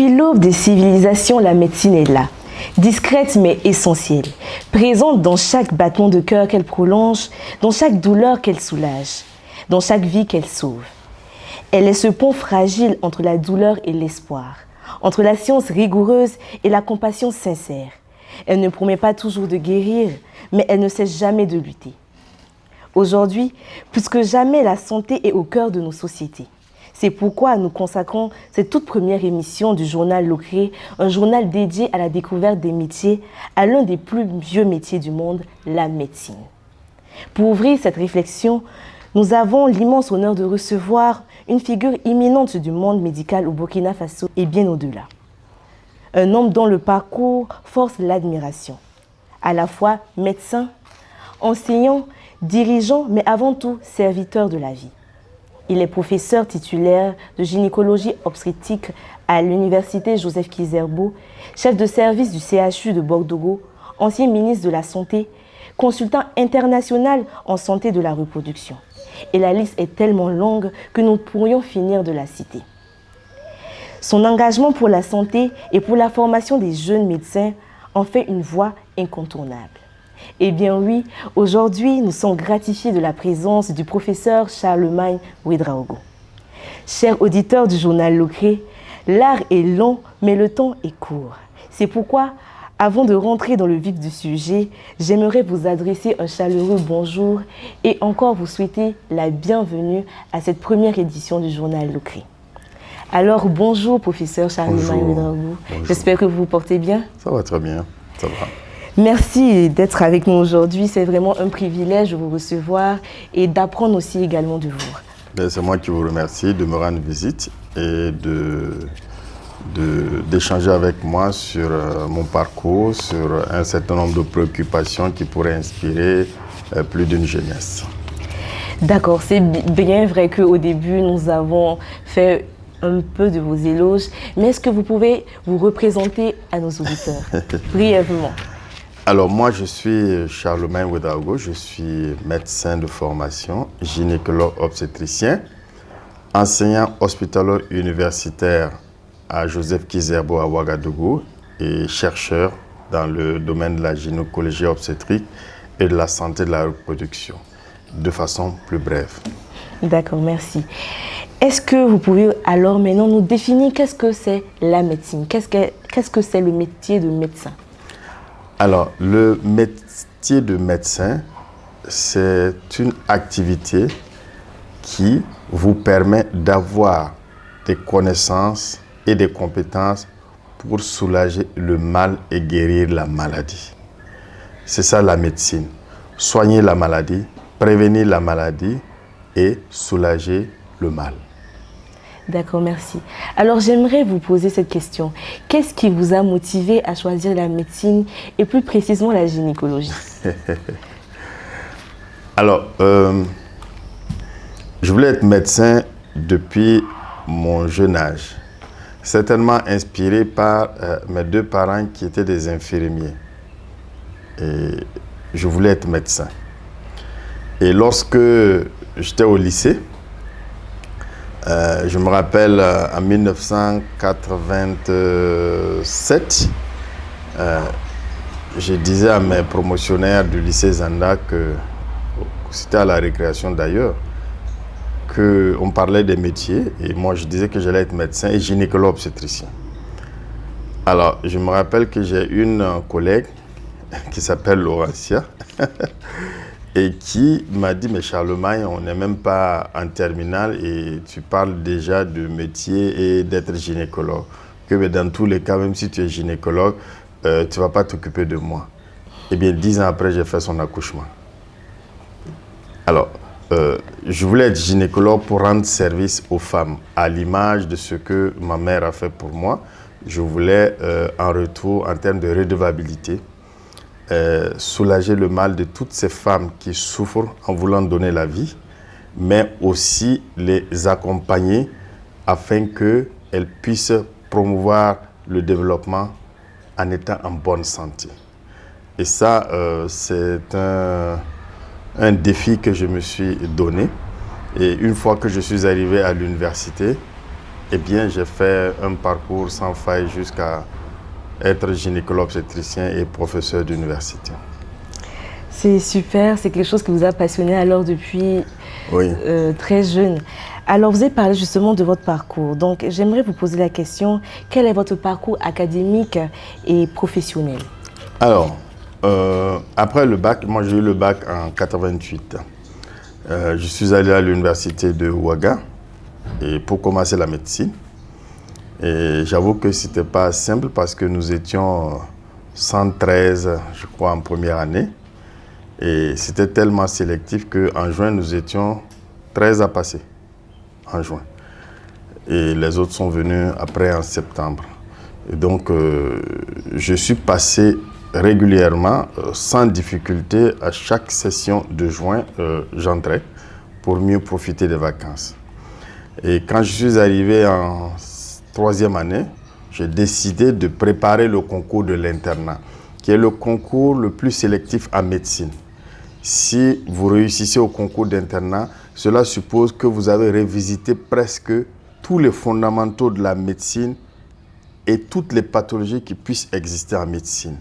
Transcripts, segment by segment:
Depuis l'aube des civilisations, la médecine est là, discrète mais essentielle, présente dans chaque battement de cœur qu'elle prolonge, dans chaque douleur qu'elle soulage, dans chaque vie qu'elle sauve. Elle est ce pont fragile entre la douleur et l'espoir, entre la science rigoureuse et la compassion sincère. Elle ne promet pas toujours de guérir, mais elle ne cesse jamais de lutter. Aujourd'hui, plus que jamais, la santé est au cœur de nos sociétés. C'est pourquoi nous consacrons cette toute première émission du journal Locré, un journal dédié à la découverte des métiers, à l'un des plus vieux métiers du monde, la médecine. Pour ouvrir cette réflexion, nous avons l'immense honneur de recevoir une figure imminente du monde médical au Burkina Faso et bien au-delà. Un homme dont le parcours force l'admiration. À la fois médecin, enseignant, dirigeant, mais avant tout serviteur de la vie. Il est professeur titulaire de gynécologie obstétrique à l'université Joseph Kizerbo, chef de service du CHU de Bordeaux, ancien ministre de la Santé, consultant international en santé de la reproduction. Et la liste est tellement longue que nous pourrions finir de la citer. Son engagement pour la santé et pour la formation des jeunes médecins en fait une voie incontournable. Eh bien oui, aujourd'hui, nous sommes gratifiés de la présence du professeur Charlemagne Ouedraogo. Chers auditeurs du journal Locré, l'art est long, mais le temps est court. C'est pourquoi, avant de rentrer dans le vif du sujet, j'aimerais vous adresser un chaleureux bonjour et encore vous souhaiter la bienvenue à cette première édition du journal Locré. Alors, bonjour, professeur Charlemagne Ouedraogo. J'espère que vous vous portez bien. Ça va très bien, ça va. Merci d'être avec nous aujourd'hui. C'est vraiment un privilège de vous recevoir et d'apprendre aussi également de vous. C'est moi qui vous remercie de me rendre visite et d'échanger avec moi sur mon parcours, sur un certain nombre de préoccupations qui pourraient inspirer plus d'une jeunesse. D'accord, c'est bien vrai qu'au début, nous avons fait un peu de vos éloges, mais est-ce que vous pouvez vous représenter à nos auditeurs, brièvement? Alors moi, je suis Charlemagne Ouedraogo, je suis médecin de formation, gynécologue obstétricien, enseignant hospitalo-universitaire à Joseph Kizerbo à Ouagadougou et chercheur dans le domaine de la gynécologie obstétrique et de la santé de la reproduction, de façon plus brève. D'accord, merci. Est-ce que vous pouvez alors maintenant nous définir qu'est-ce que c'est la médecine? Qu'est-ce que c'est le métier de médecin? Alors, le métier de médecin, c'est une activité qui vous permet d'avoir des connaissances et des compétences pour soulager le mal et guérir la maladie. C'est ça la médecine. Soigner la maladie, prévenir la maladie et soulager le mal. D'accord, merci. Alors j'aimerais vous poser cette question. Qu'est-ce qui vous a motivé à choisir la médecine et plus précisément la gynécologie? Alors, je voulais être médecin depuis mon jeune âge. Certainement inspiré par mes deux parents qui étaient des infirmiers. Et je voulais être médecin. Et lorsque j'étais au lycée, je me rappelle en 1987, je disais à mes promotionnaires du lycée Zanda, que c'était à la récréation d'ailleurs, qu'on parlait des métiers et moi je disais que j'allais être médecin et gynécologue obstétricien. Alors je me rappelle que j'ai une collègue qui s'appelle Laurentia et qui m'a dit, mais Charlemagne, on n'est même pas en terminale et tu parles déjà de métier et d'être gynécologue. Que dans tous les cas, même si tu es gynécologue, tu ne vas pas t'occuper de moi. Eh bien, 10 ans après, j'ai fait son accouchement. Alors, je voulais être gynécologue pour rendre service aux femmes, à l'image de ce que ma mère a fait pour moi. Je voulais, en retour, en termes de redevabilité, soulager le mal de toutes ces femmes qui souffrent en voulant donner la vie, mais aussi les accompagner afin qu'elles puissent promouvoir le développement en étant en bonne santé. Et ça, c'est un défi que je me suis donné. Et une fois que je suis arrivé à l'université, eh bien, j'ai fait un parcours sans faille jusqu'à être gynécologue obstétricien et professeur d'université. C'est super, c'est quelque chose qui vous a passionné alors depuis Oui. très jeune. Alors, vous avez parlé justement de votre parcours. Donc, j'aimerais vous poser la question, quel est votre parcours académique et professionnel? Alors, après le bac, moi j'ai eu le bac en 88. Je suis allé à l'université de Ouaga et pour commencer la médecine. Et j'avoue que ce n'était pas simple parce que nous étions 113, je crois, en première année. Et c'était tellement sélectif qu'en juin, nous étions 13 à passer. En juin. Et les autres sont venus après en septembre. Et donc, je suis passé régulièrement, sans difficulté, à chaque session de juin, j'entrais pour mieux profiter des vacances. Et quand je suis arrivé en troisième année, j'ai décidé de préparer le concours de l'internat, qui est le concours le plus sélectif en médecine. Si vous réussissez au concours d'internat, cela suppose que vous avez révisité presque tous les fondamentaux de la médecine et toutes les pathologies qui puissent exister en médecine.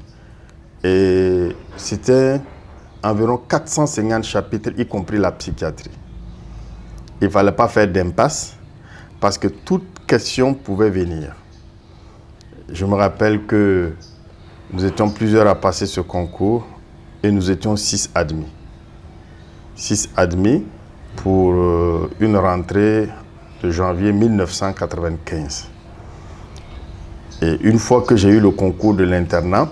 Et c'était environ 450 chapitres, y compris la psychiatrie. Il ne fallait pas faire d'impasse parce que toute question pouvait venir. Je me rappelle que nous étions plusieurs à passer ce concours et nous étions 6 admis. 6 admis pour une rentrée de janvier 1995. Et une fois que j'ai eu le concours de l'internat,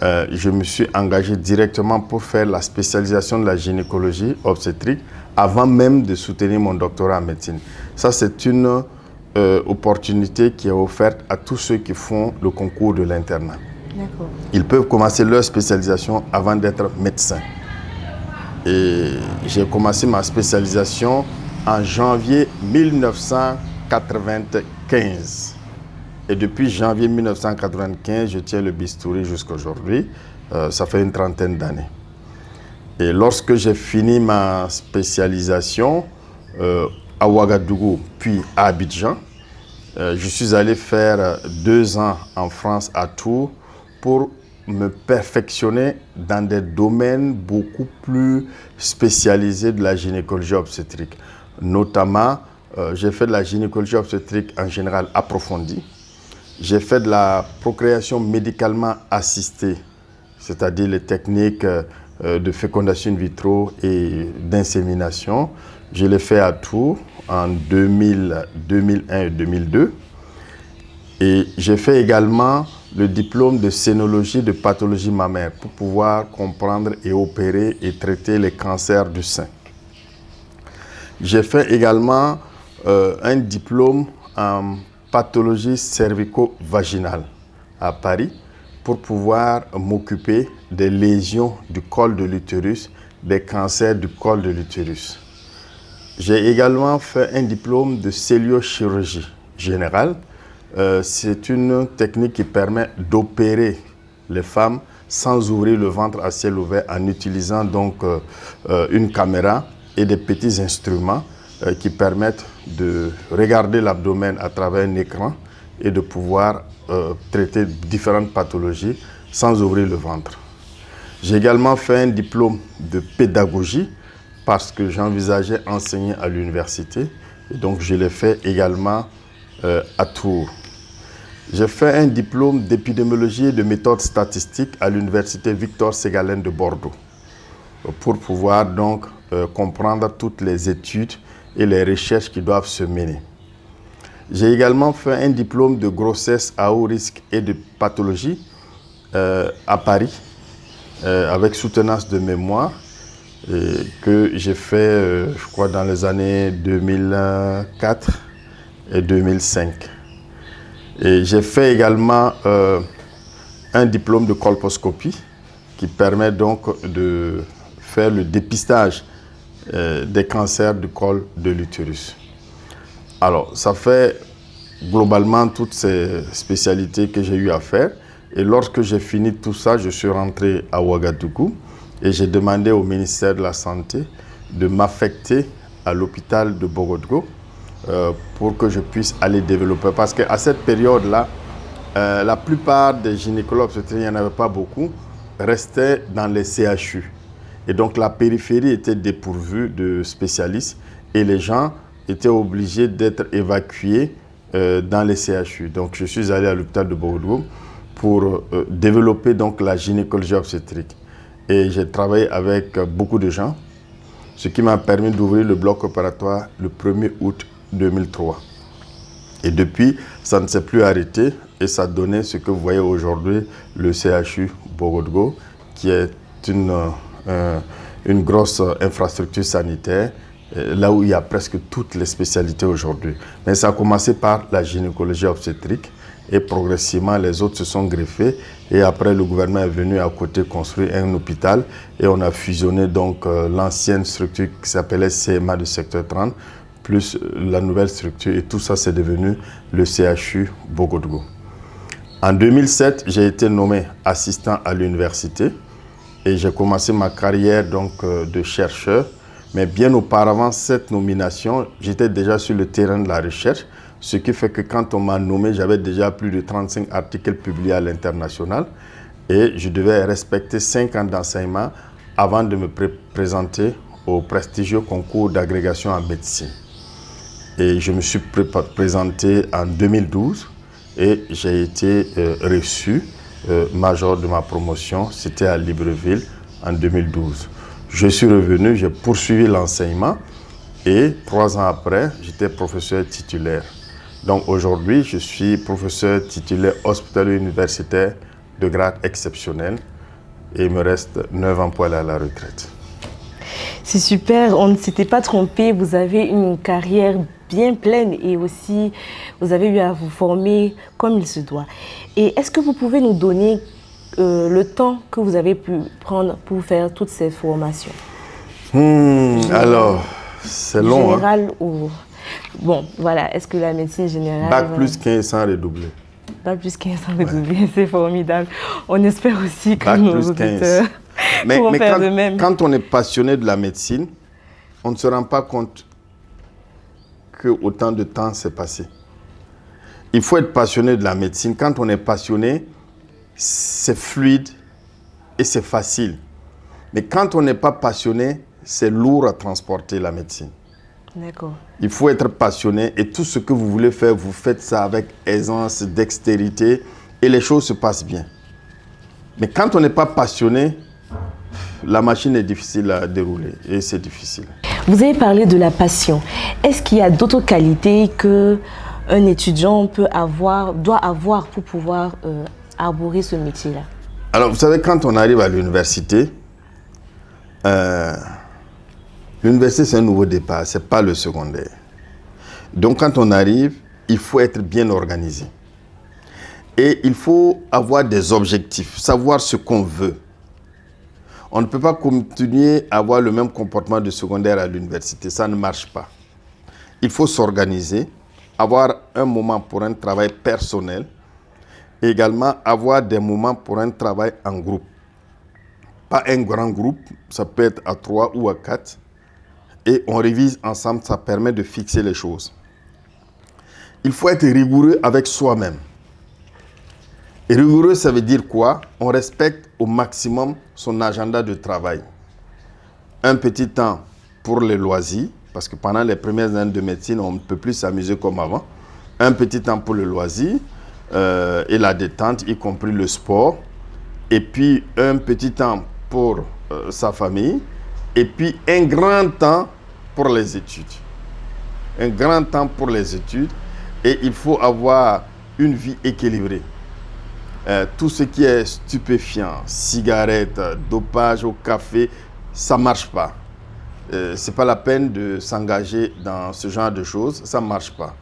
je me suis engagé directement pour faire la spécialisation de la gynécologie obstétrique avant même de soutenir mon doctorat en médecine. Ça, c'est une opportunité qui est offerte à tous ceux qui font le concours de l'internat. D'accord. Ils peuvent commencer leur spécialisation avant d'être médecin. Et j'ai commencé ma spécialisation en janvier 1995. Et depuis janvier 1995, je tiens le bistouri jusqu'à aujourd'hui. Ça fait une trentaine d'années. Et lorsque j'ai fini ma spécialisation à Ouagadougou, puis à Abidjan, je suis allé faire 2 ans en France à Tours pour me perfectionner dans des domaines beaucoup plus spécialisés de la gynécologie obstétrique. Notamment, j'ai fait de la gynécologie obstétrique en général approfondie. J'ai fait de la procréation médicalement assistée, c'est-à-dire les techniques de fécondation in vitro et d'insémination. Je l'ai fait à Tours en 2000, 2001 et 2002. Et j'ai fait également le diplôme de scénologie de pathologie mammaire pour pouvoir comprendre et opérer et traiter les cancers du sein. J'ai fait également un diplôme en pathologie cervico-vaginale à Paris pour pouvoir m'occuper des lésions du col de l'utérus, des cancers du col de l'utérus. J'ai également fait un diplôme de celluliochirurgie générale. C'est une technique qui permet d'opérer les femmes sans ouvrir le ventre à ciel ouvert en utilisant donc une caméra et des petits instruments qui permettent de regarder l'abdomen à travers un écran et de pouvoir traiter différentes pathologies sans ouvrir le ventre. J'ai également fait un diplôme de pédagogie parce que j'envisageais enseigner à l'université et donc je l'ai fait également à Tours. J'ai fait un diplôme d'épidémiologie et de méthode statistique à l'université Victor Ségalen de Bordeaux pour pouvoir donc comprendre toutes les études et les recherches qui doivent se mener. J'ai également fait un diplôme de grossesse à haut risque et de pathologie à Paris avec soutenance de mémoire que j'ai fait, je crois, dans les années 2004 et 2005. Et j'ai fait également un diplôme de colposcopie qui permet donc de faire le dépistage des cancers du col de l'utérus. Alors, ça fait globalement toutes ces spécialités que j'ai eu à faire. Et lorsque j'ai fini tout ça, je suis rentré à Ouagadougou et j'ai demandé au ministère de la Santé de m'affecter à l'hôpital de Bogodougou pour que je puisse aller développer. Parce qu'à cette période-là, la plupart des gynécologues, il n'y en avait pas beaucoup, restaient dans les CHU. Et donc la périphérie était dépourvue de spécialistes et les gens étaient obligés d'être évacués dans les CHU. Donc je suis allé à l'hôpital de Bordeaux pour développer donc la gynécologie obstétrique. Et j'ai travaillé avec beaucoup de gens, ce qui m'a permis d'ouvrir le bloc opératoire le 1er août 2003. Et depuis, ça ne s'est plus arrêté et ça a donné ce que vous voyez aujourd'hui, le CHU Bogodgo, qui est une grosse infrastructure sanitaire, là où il y a presque toutes les spécialités aujourd'hui. Mais ça a commencé par la gynécologie obstétrique et progressivement les autres se sont greffés et après le gouvernement est venu à côté construire un hôpital et on a fusionné donc l'ancienne structure qui s'appelait CMA du secteur 30 plus la nouvelle structure et tout ça c'est devenu le CHU Bogodgo. En 2007, j'ai été nommé assistant à l'université et j'ai commencé ma carrière donc de chercheur. Mais bien auparavant cette nomination, j'étais déjà sur le terrain de la recherche, ce qui fait que quand on m'a nommé, j'avais déjà plus de 35 articles publiés à l'international et je devais respecter 5 ans d'enseignement avant de me présenter au prestigieux concours d'agrégation en médecine. Et je me suis présenté en 2012 et j'ai été reçu major de ma promotion, c'était à Libreville en 2012. Je suis revenu, j'ai poursuivi l'enseignement et 3 ans après, j'étais professeur titulaire. Donc aujourd'hui, je suis professeur titulaire hospitalier universitaire de grade exceptionnel et il me reste 9 ans pour aller à la retraite. C'est super, on ne s'était pas trompé, vous avez une carrière bien pleine et aussi vous avez eu à vous former comme il se doit. Et est-ce que vous pouvez nous donner le temps que vous avez pu prendre pour faire toutes ces formations? Alors, c'est long. Générale ou... Bon, voilà, est-ce que la médecine générale... Bac plus 15 ans redoublé. Bac plus 15 ans redoublé, c'est formidable. On espère aussi que Bac nos plus auditeurs 15. pourront Mais faire de même. Quand on est passionné de la médecine, on ne se rend pas compte que autant de temps s'est passé. Il faut être passionné de la médecine. Quand on est passionné, c'est fluide et c'est facile. Mais quand on n'est pas passionné, c'est lourd à transporter la médecine. D'accord. Il faut être passionné et tout ce que vous voulez faire, vous faites ça avec aisance, dextérité et les choses se passent bien. Mais quand on n'est pas passionné, la machine est difficile à dérouler et c'est difficile. Vous avez parlé de la passion. Est-ce qu'il y a d'autres qualités qu'un étudiant doit avoir pour pouvoir arborer ce métier-là? Alors, vous savez, quand on arrive à l'université, l'université, c'est un nouveau départ, ce n'est pas le secondaire. Donc, quand on arrive, il faut être bien organisé. Et il faut avoir des objectifs, savoir ce qu'on veut. On ne peut pas continuer à avoir le même comportement de secondaire à l'université, ça ne marche pas. Il faut s'organiser, avoir un moment pour un travail personnel, et également avoir des moments pour un travail en groupe. Pas un grand groupe, ça peut être à 3 ou à 4, et on révise ensemble, ça permet de fixer les choses. Il faut être rigoureux avec soi-même. Et rigoureux, ça veut dire quoi? On respecte au maximum son agenda de travail. Un petit temps pour les loisirs, parce que pendant les premières années de médecine, on ne peut plus s'amuser comme avant. Un petit temps pour le loisir et la détente, y compris le sport. Et puis un petit temps pour sa famille. Et puis un grand temps pour les études. Un grand temps pour les études. Et il faut avoir une vie équilibrée. Tout ce qui est stupéfiant, cigarettes, dopage au café, ça ne marche pas. Ce n'est pas la peine de s'engager dans ce genre de choses, ça ne marche pas.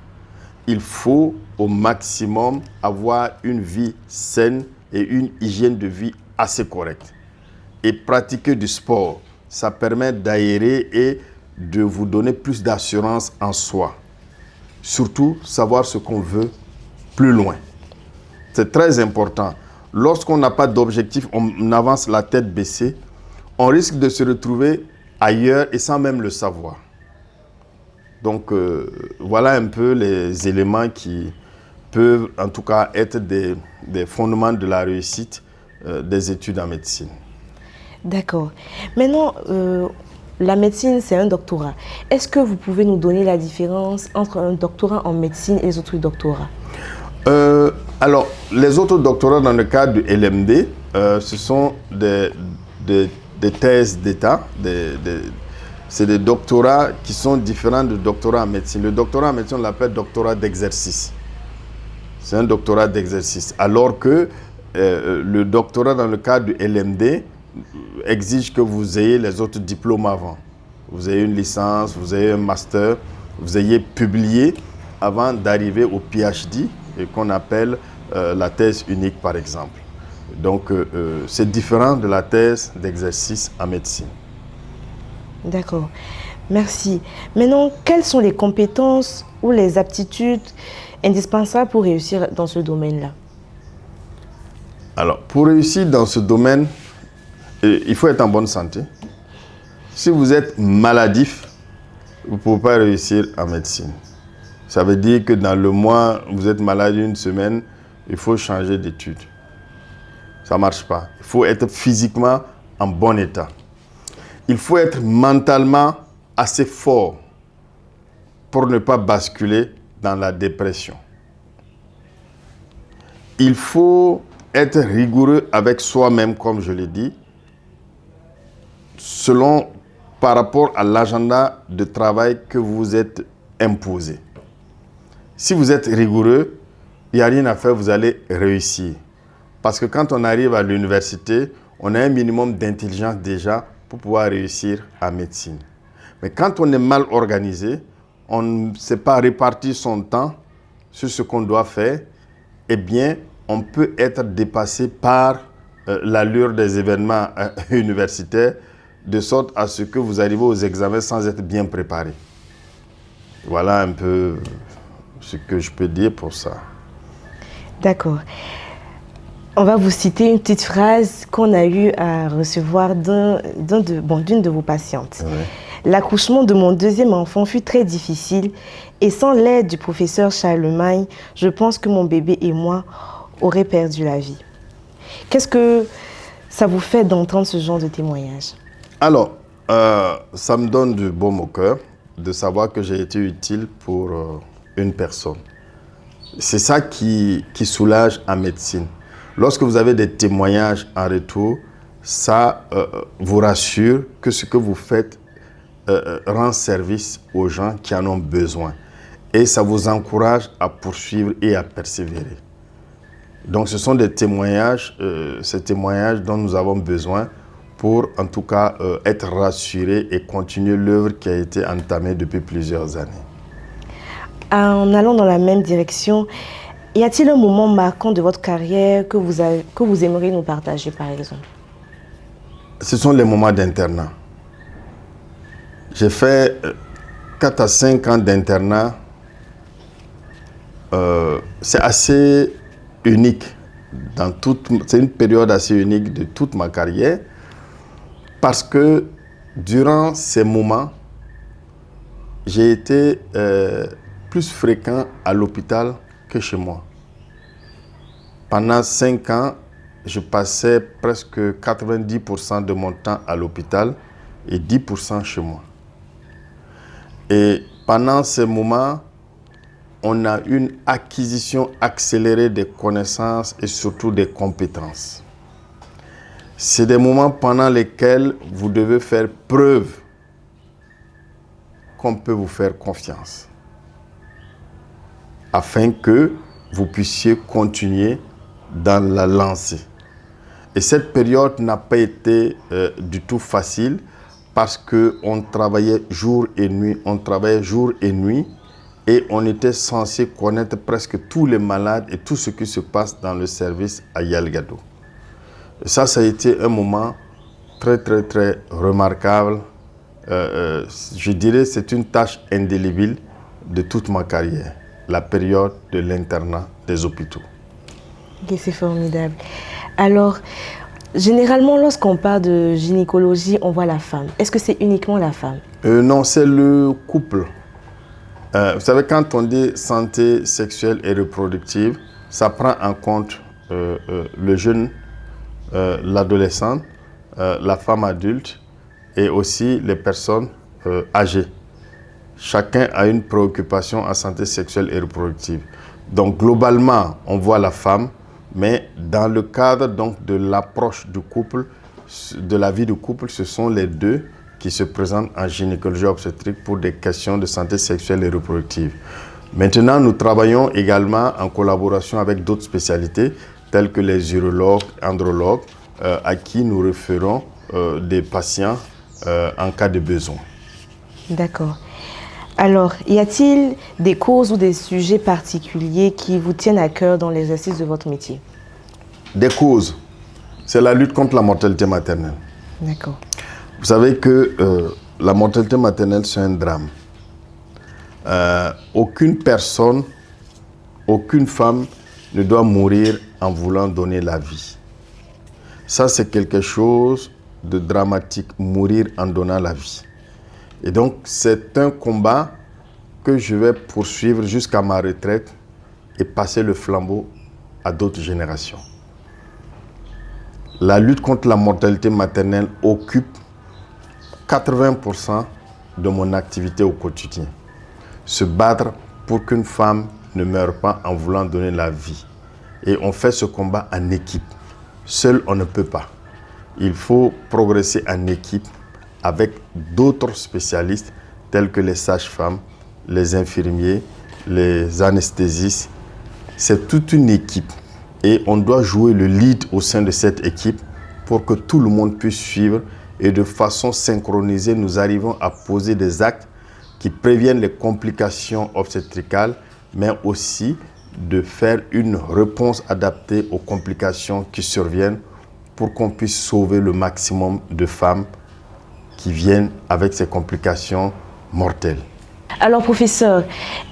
Il faut au maximum avoir une vie saine et une hygiène de vie assez correcte. Et pratiquer du sport, ça permet d'aérer et de vous donner plus d'assurance en soi. Surtout, savoir ce qu'on veut plus loin. C'est très important. Lorsqu'on n'a pas d'objectif, on avance la tête baissée, on risque de se retrouver ailleurs et sans même le savoir. Donc, voilà un peu les éléments qui peuvent, en tout cas, être des fondements de la réussite des études en médecine. D'accord. Maintenant, la médecine, c'est un doctorat. Est-ce que vous pouvez nous donner la différence entre un doctorat en médecine et les autres doctorats? Alors, les autres doctorats dans le cadre du LMD, ce sont des thèses d'État. C'est des doctorats qui sont différents du doctorat en médecine. Le doctorat en médecine, on l'appelle doctorat d'exercice. C'est un doctorat d'exercice. Alors que le doctorat dans le cadre du LMD exige que vous ayez les autres diplômes avant. Vous ayez une licence, vous ayez un master, vous ayez publié avant d'arriver au PhD, qu'on appelle la thèse unique par exemple. Donc c'est différent de la thèse d'exercice en médecine. D'accord, merci. Maintenant, quelles sont les compétences ou les aptitudes indispensables pour réussir dans ce domaine-là? Alors, pour réussir dans ce domaine, il faut être en bonne santé. Si vous êtes maladif, vous ne pouvez pas réussir en médecine. Ça veut dire que dans le mois, vous êtes malade une semaine, il faut changer d'étude. Ça ne marche pas. Il faut être physiquement en bon état. Il faut être mentalement assez fort pour ne pas basculer dans la dépression. Il faut être rigoureux avec soi-même, comme je l'ai dit, par rapport à l'agenda de travail que vous vous êtes imposé. Si vous êtes rigoureux, il n'y a rien à faire, vous allez réussir. Parce que quand on arrive à l'université, on a un minimum d'intelligence déjà pour pouvoir réussir en médecine. Mais quand on est mal organisé, on ne sait pas répartir son temps sur ce qu'on doit faire, eh bien, on peut être dépassé par l'allure des événements universitaires, de sorte à ce que vous arrivez aux examens sans être bien préparé. Voilà un peu ce que je peux dire pour ça. D'accord. On va vous citer une petite phrase qu'on a eu à recevoir d'une de vos patientes. Ouais. L'accouchement de mon deuxième enfant fut très difficile et sans l'aide du professeur Charlemagne, je pense que mon bébé et moi auraient perdu la vie. Qu'est-ce que ça vous fait d'entendre ce genre de témoignage? Alors, ça me donne du baume au cœur de savoir que j'ai été utile pour une personne. C'est ça qui soulage en médecine. Lorsque vous avez des témoignages en retour, ça vous rassure que ce que vous faites rend service aux gens qui en ont besoin. Et ça vous encourage à poursuivre et à persévérer. Donc ce sont des témoignages, ces témoignages dont nous avons besoin pour en tout cas être rassurés et continuer l'œuvre qui a été entamée depuis plusieurs années. En allant dans la même direction, y a-t-il un moment marquant de votre carrière que vous aimeriez nous partager, par exemple? Ce sont les moments d'internat. J'ai fait 4 à 5 ans d'internat. C'est assez unique. C'est une période assez unique de toute ma carrière. Parce que durant ces moments, j'ai été plus fréquent à l'hôpital que chez moi. Pendant 5 ans, je passais presque 90% de mon temps à l'hôpital et 10% chez moi. Et pendant ces moments, on a une acquisition accélérée des connaissances et surtout des compétences. C'est des moments pendant lesquels vous devez faire preuve qu'on peut vous faire confiance, afin que vous puissiez continuer dans la lancée. Et cette période n'a pas été du tout facile parce qu'on travaillait jour et nuit, et on était censé connaître presque tous les malades et tout ce qui se passe dans le service à Yalgado. Ça a été un moment très, très, très remarquable. Je dirais que c'est une tâche indélébile de toute ma carrière, la période de l'internat des hôpitaux. Okay, c'est formidable. Alors, généralement, lorsqu'on parle de gynécologie, on voit la femme. Est-ce que c'est uniquement la femme? Non, c'est le couple. Vous savez, quand on dit santé sexuelle et reproductive, ça prend en compte le jeune, l'adolescent, la femme adulte et aussi les personnes âgées. Chacun a une préoccupation en santé sexuelle et reproductive. Donc globalement, on voit la femme, mais dans le cadre donc, de l'approche du couple, de la vie du couple, ce sont les deux qui se présentent en gynécologie obstétrique pour des questions de santé sexuelle et reproductive. Maintenant, nous travaillons également en collaboration avec d'autres spécialités, telles que les urologues, andrologues, à qui nous référons des patients en cas de besoin. D'accord. Alors, y a-t-il des causes ou des sujets particuliers qui vous tiennent à cœur dans l'exercice de votre métier? Des causes, c'est la lutte contre la mortalité maternelle. D'accord. Vous savez que la mortalité maternelle, c'est un drame. Aucune personne, aucune femme ne doit mourir en voulant donner la vie. Ça, c'est quelque chose de dramatique, mourir en donnant la vie. Et donc, c'est un combat que je vais poursuivre jusqu'à ma retraite et passer le flambeau à d'autres générations. La lutte contre la mortalité maternelle occupe 80% de mon activité au quotidien. Se battre pour qu'une femme ne meure pas en voulant donner la vie. Et on fait ce combat en équipe. Seul, on ne peut pas. Il faut progresser en équipe avec d'autres spécialistes tels que les sages-femmes, les infirmiers, les anesthésistes. C'est toute une équipe et on doit jouer le lead au sein de cette équipe pour que tout le monde puisse suivre et de façon synchronisée, nous arrivons à poser des actes qui préviennent les complications obstétricales, mais aussi de faire une réponse adaptée aux complications qui surviennent pour qu'on puisse sauver le maximum de femmes qui viennent avec ces complications mortelles. Alors, professeur,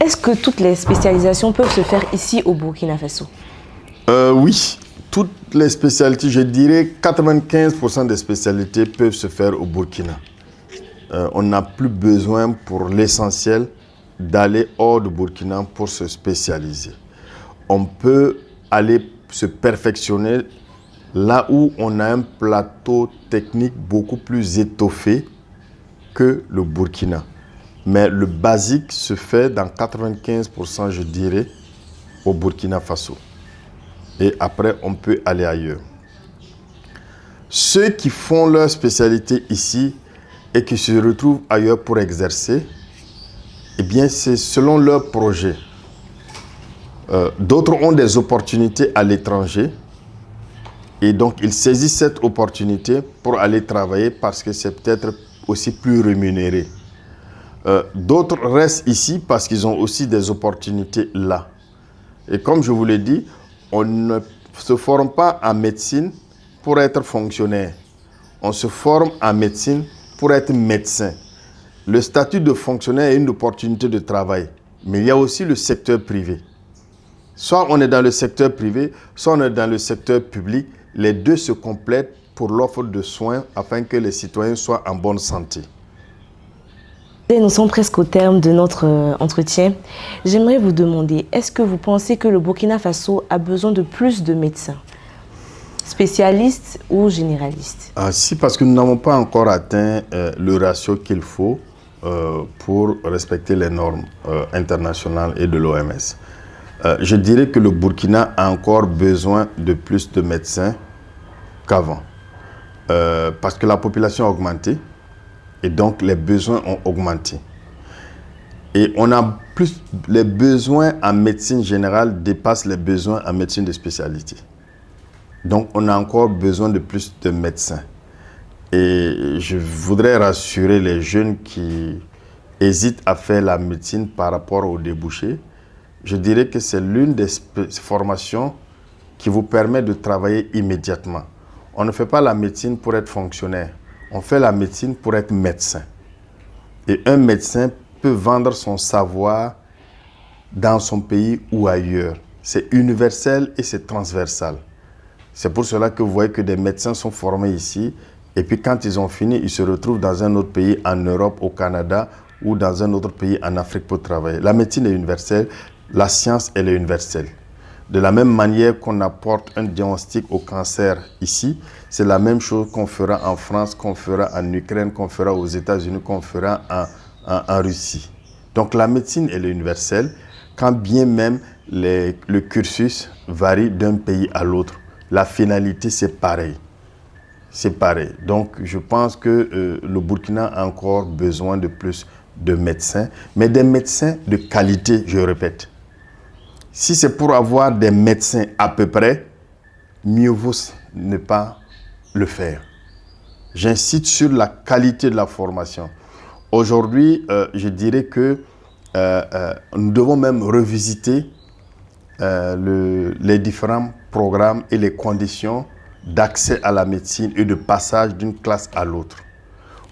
est-ce que toutes les spécialisations peuvent se faire ici au Burkina Faso? Oui, toutes les spécialités, je dirais 95% des spécialités peuvent se faire au Burkina. On n'a plus besoin pour l'essentiel d'aller hors du Burkina pour se spécialiser. On peut aller se perfectionner là où on a un plateau technique beaucoup plus étoffé que le Burkina. Mais le basique se fait dans 95%, je dirais, au Burkina Faso. Et après, on peut aller ailleurs. Ceux qui font leur spécialité ici et qui se retrouvent ailleurs pour exercer, eh bien, c'est selon leur projet. D'autres ont des opportunités à l'étranger et donc ils saisissent cette opportunité pour aller travailler parce que c'est peut-être aussi plus rémunéré. D'autres restent ici parce qu'ils ont aussi des opportunités là. Et comme je vous l'ai dit, on ne se forme pas en médecine pour être fonctionnaire. On se forme en médecine pour être médecin. Le statut de fonctionnaire est une opportunité de travail, mais il y a aussi le secteur privé. Soit on est dans le secteur privé, soit on est dans le secteur public. Les deux se complètent pour l'offre de soins afin que les citoyens soient en bonne santé. Nous sommes presque au terme de notre entretien. J'aimerais vous demander, est-ce que vous pensez que le Burkina Faso a besoin de plus de médecins, spécialistes ou généralistes? Si, parce que nous n'avons pas encore atteint le ratio qu'il faut pour respecter les normes internationales et de l'OMS. Je dirais que le Burkina a encore besoin de plus de médecins qu'avant. Parce que la population a augmenté et donc les besoins ont augmenté. Et on a plus, les besoins en médecine générale dépassent les besoins en médecine de spécialité. Donc on a encore besoin de plus de médecins. Et je voudrais rassurer les jeunes qui hésitent à faire la médecine par rapport aux débouchés. Je dirais que c'est l'une des formations qui vous permet de travailler immédiatement. On ne fait pas la médecine pour être fonctionnaire. On fait la médecine pour être médecin. Et un médecin peut vendre son savoir dans son pays ou ailleurs. C'est universel et c'est transversal. C'est pour cela que vous voyez que des médecins sont formés ici. Et puis quand ils ont fini, ils se retrouvent dans un autre pays, en Europe, au Canada ou dans un autre pays en Afrique pour travailler. La médecine est universelle, la science, elle est universelle. De la même manière qu'on apporte un diagnostic au cancer ici, c'est la même chose qu'on fera en France, qu'on fera en Ukraine, qu'on fera aux États-Unis, qu'on fera en Russie. Donc la médecine, elle est universelle, quand bien même le cursus varie d'un pays à l'autre. La finalité, c'est pareil. C'est pareil. Donc je pense que le Burkina a encore besoin de plus de médecins, mais des médecins de qualité, je répète. Si c'est pour avoir des médecins à peu près, mieux vaut ne pas le faire. J'insiste sur la qualité de la formation. Aujourd'hui, je dirais que nous devons même revisiter les différents programmes et les conditions d'accès à la médecine et de passage d'une classe à l'autre.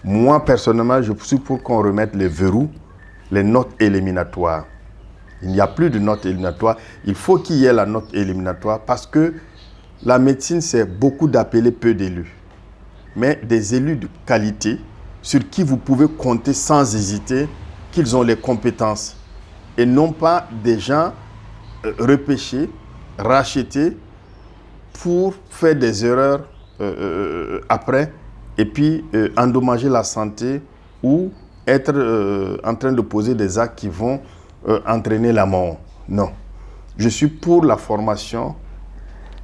Moi, personnellement, je suis pour qu'on remette les verrous, les notes éliminatoires. Il n'y a plus de notes éliminatoires. Il faut qu'il y ait la note éliminatoire parce que la médecine, c'est beaucoup d'appelés, peu d'élus. Mais des élus de qualité sur qui vous pouvez compter sans hésiter qu'ils ont les compétences. Et non pas des gens repêchés, rachetés pour faire des erreurs après et puis endommager la santé ou être en train de poser des actes qui vont entraîner la mort. Non. Je suis pour la formation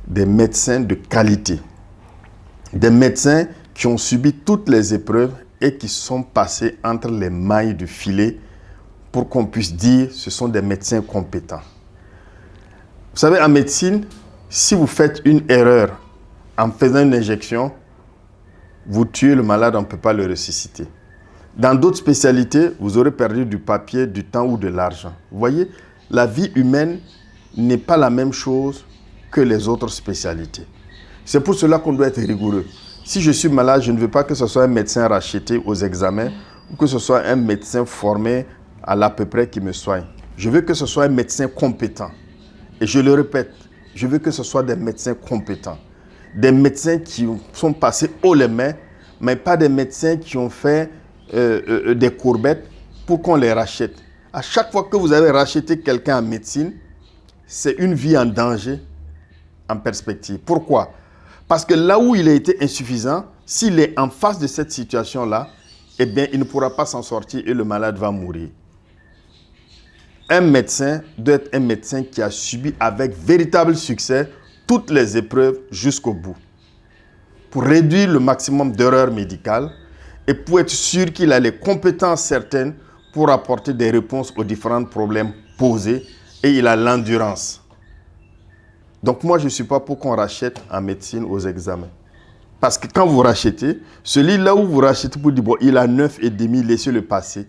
des médecins de qualité. Des médecins qui ont subi toutes les épreuves et qui sont passés entre les mailles du filet pour qu'on puisse dire que ce sont des médecins compétents. Vous savez, en médecine, si vous faites une erreur en faisant une injection, vous tuez le malade, on ne peut pas le ressusciter. Dans d'autres spécialités, vous aurez perdu du papier, du temps ou de l'argent. Vous voyez, la vie humaine n'est pas la même chose que les autres spécialités. C'est pour cela qu'on doit être rigoureux. Si je suis malade, je ne veux pas que ce soit un médecin racheté aux examens ou que ce soit un médecin formé à l'à peu près qui me soigne. Je veux que ce soit un médecin compétent. Et je le répète, je veux que ce soit des médecins compétents. Des médecins qui sont passés haut les mains, mais pas des médecins qui ont fait des courbettes pour qu'on les rachète. À chaque fois que vous avez racheté quelqu'un en médecine, c'est une vie en danger en perspective. Pourquoi? Parce que là où il a été insuffisant, s'il est en face de cette situation-là, eh bien, il ne pourra pas s'en sortir et le malade va mourir. Un médecin doit être un médecin qui a subi avec véritable succès toutes les épreuves jusqu'au bout. Pour réduire le maximum d'erreurs médicales et pour être sûr qu'il a les compétences certaines pour apporter des réponses aux différents problèmes posés et il a l'endurance. Donc moi, je ne suis pas pour qu'on rachète en médecine aux examens. Parce que quand vous rachetez, celui-là où vous rachetez pour dire, bon, il a 9,5, laissez le passer.